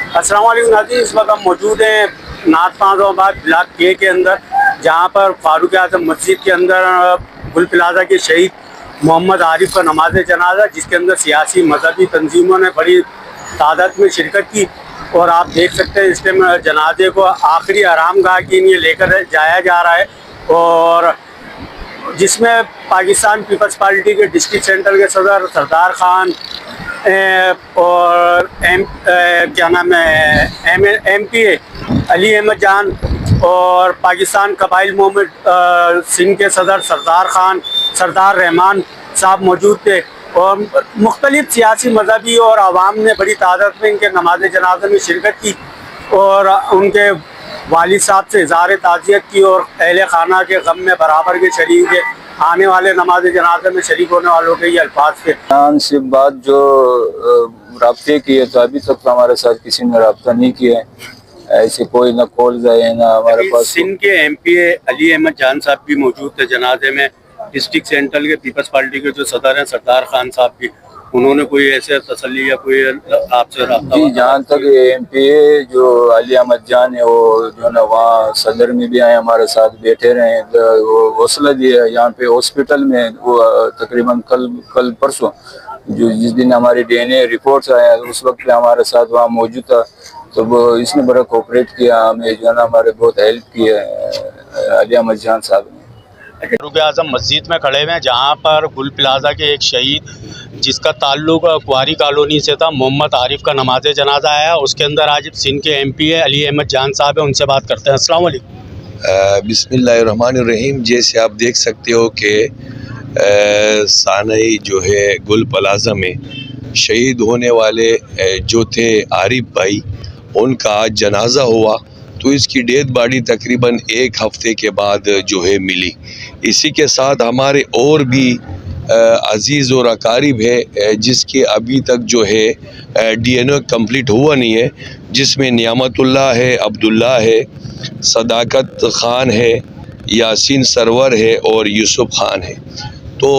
अस्सलाम वालेकुम नाज़रीन, इस वक्त हम मौजूद हैं नाथ पाज़ाबाद ब्लॉक के अंदर, जहाँ पर फारूक आज़म मस्जिद के अंदर गुल प्लाजा के शहीद मोहम्मद आरिफ का नमाज जनाजा, जिसके अंदर सियासी मजहबी तंजीमों ने बड़ी तादाद में शिरकत की। और आप देख सकते हैं इस टाइम जनाजे को आखिरी आरामगाह के लिए लेकर जाया जा रहा है, और जिसमें पाकिस्तान पीपल्स पार्टी के डिस्ट्रिक्ट सेंटर के सदर सरदार खान और क्या नाम है MP अली अहमद जान और पाकिस्तान कबाइल मोहम्मद सिंह के सदर सरदार रहमान साहब मौजूद थे। और मुख्तलिफ सियासी मजहबी और आवाम ने बड़ी तादाद में इनके नमाज जनाजा में शिरकत की और उनके वालिद साहब से इज़हार ताज़ियत की और अहले खाना के गम में बराबर के शरीक है। आने वाले नमाज जनाजा में शरीक होने वालों के ये अल्फाज थे। से बात जो रब्ते किए तो अभी तक तो हमारे साथ किसी ने रब्ता नहीं किया है, ऐसे कोई ना कॉल जाए ना हमारे पास। सिंध के MP अली अहमद जान साहब भी मौजूद थे जनाजे में, डिस्ट्रिक्ट सेंट्रल के पीपल्स पार्टी के जो सदर हैं सरदार खान साहब भी, उन्होंने कोई ऐसे तसल्ली या कोई आपसे रब्ता? जी, जहाँ तक MP जो अली अहमद जान है वो जो ना वहाँ सदर में भी आए, हमारे साथ बैठे रहे, वो हौसला दिया। यहाँ पे हॉस्पिटल में वो तकरीबन कल परसों जो जिस दिन हमारी DNA रिपोर्ट्स आया उस वक्त पे हमारे साथ वहाँ मौजूद था, तो वो इसने बड़ा कोऑपरेट किया, हमें जो ना हमारे बहुत हेल्प किया अली अहमद जान साहब ने। फारूक आज़म मस्जिद में खड़े हुए हैं, जहाँ पर गुल प्लाजा के एक शहीद जिसका ताल्लुक कुआरी कॉलोनी से था, मोहम्मद आरिफ का नमाज जनाजा आया। उसके अंदर आज सिंध के MP अली अहमद जान साहब है, उनसे बात करते हैं। अस्सलाम वालेकुम। बिस्मिल्लाहिर्रहमानिर्रहीम। जैसे आप देख सकते हो कि सानई जो है गुल प्लाजा में शहीद होने वाले जो थे आरिफ भाई, उनका आज जनाजा हुआ, तो इसकी डेड बॉडी तकरीबन एक हफ्ते के बाद जो है मिली। इसी के साथ हमारे और भी अजीज़ और अकारिब है जिसके अभी तक जो है DNA कंप्लीट हुआ नहीं है, जिसमें नियामतुल्लाह है, अब्दुल्ला है, सदाकत खान है, यासीन सरवर है और यूसुफ खान है। तो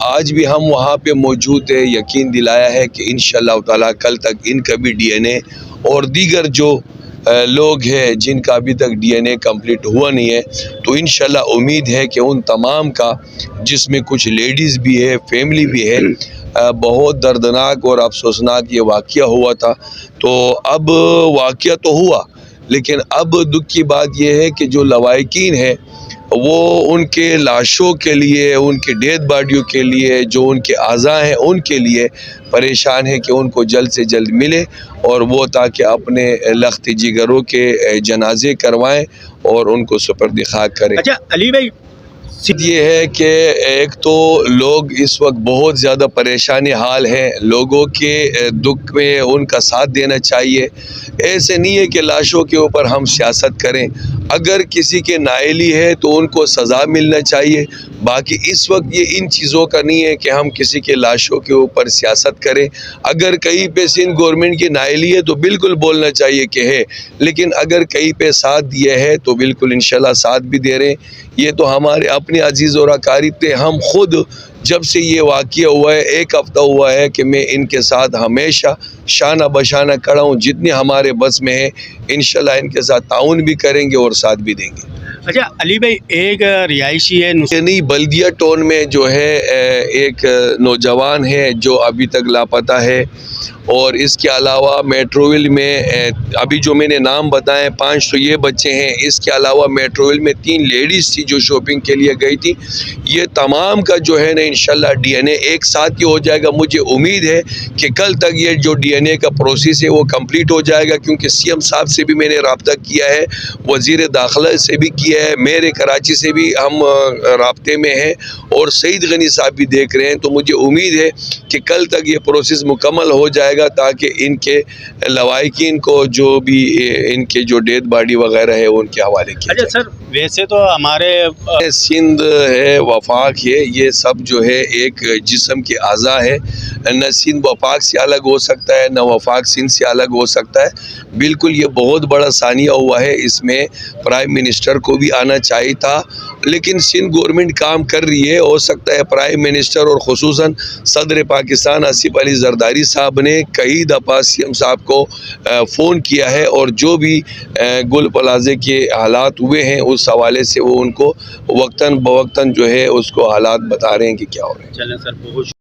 आज भी हम वहाँ पे मौजूद है, यकीन दिलाया है कि इंशाअल्लाह ताला कल तक इनका भी DNA और दीगर जो लोग हैं जिनका अभी तक DNA कंप्लीट हुआ नहीं है, तो इंशाल्लाह उम्मीद है कि उन तमाम का, जिसमें कुछ लेडीज़ भी है, फैमिली भी है, बहुत दर्दनाक और अफसोसनाक ये वाक़या हुआ था। तो अब वाक़या तो हुआ, लेकिन अब दुख की बात यह है कि जो लवाहिकीन है वो उनके लाशों के लिए, उनके डेड बॉडियों के लिए, जो उनके आज़ा हैं उनके लिए परेशान है कि उनको जल्द से जल्द मिले और वो ताकि अपने लख्त जिगरों के जनाजे करवाएं और उनको सुपर्द खाक करें। अच्छा अली भाई, ये है कि एक तो लोग इस वक्त बहुत ज़्यादा परेशानी हाल हैं, लोगों के दुख में उनका साथ देना चाहिए। ऐसे नहीं है कि लाशों के ऊपर हम सियासत करें, अगर किसी के नाअहली है तो उनको सज़ा मिलना चाहिए। बाकी इस वक्त ये इन चीज़ों का नहीं है कि हम किसी के लाशों के ऊपर सियासत करें। अगर कहीं पे सिंध गवर्नमेंट की नाअहली है तो बिल्कुल बोलना चाहिए कि है, लेकिन अगर कहीं पे साथ दिया है तो बिल्कुल इंशाल्लाह साथ भी दे रहे हैं। ये तो हमारे अपने अजीज़ और अकारिब थे। हम खुद जब से ये वाक़या हुआ है, एक हफ़्ता हुआ है कि मैं इनके साथ हमेशा शाना बशाना खड़ा हूँ, जितने हमारे बस में है इंशाल्लाह इनके साथ ताउन भी करेंगे और साथ भी देंगे। अच्छा अली भाई, एक रिहायशी है नहीं, बल्दिया टाउन में जो है एक नौजवान है जो अभी तक लापता है, और इसके अलावा मेट्रोविल में अभी जो मैंने नाम बताए 5 तो ये बच्चे हैं। इसके अलावा मेट्रोविल में 3 लेडीज़ थी जो शॉपिंग के लिए गई थी। ये तमाम का जो है ना इंशाल्लाह DNA एक साथ ही हो जाएगा। मुझे उम्मीद है कि कल तक ये जो DNA का प्रोसेस है वो कंप्लीट हो जाएगा, क्योंकि CM साहब से भी मैंने रब्ता किया है, वज़ीर दाखिला से भी किया है, मेरे कराची से भी हम राब्ते में हैं और सईद गनी साहब भी देख रहे हैं। तो मुझे उम्मीद है कि कल तक ये प्रोसेस मुकम्मल हो जाएगा ताकि इनके लवाहिकीन को जो भी इनके जो डेड बॉडी वगैरह है उनके हवाले किया जाए। अच्छा सर, वैसे तो हमारे सिंध है, वफाक है, ये सब जो है एक जिस्म के आज़ा है। न सिंध वफाक से अलग हो सकता है, न वफाक सिंध से अलग हो सकता है। बिल्कुल ये बहुत बड़ा सानिया हुआ है, इसमें प्राइम मिनिस्टर को भी आना चाहिए था لیکن سندھ گورنمنٹ کام کر رہی ہے. ہو سکتا ہے پرائم منسٹر اور خصوصاً صدر پاکستان آصف علی زرداری صاحب نے کئی دفعہ سی ایم صاحب کو فون کیا ہے اور جو بھی گل پلازے کے حالات ہوئے ہیں اس حوالے سے وہ ان کو وقتاً بوقتاً جو ہے اس کو حالات بتا رہے ہیں کہ کیا ہو رہے ہیں. چلیں سر، بہت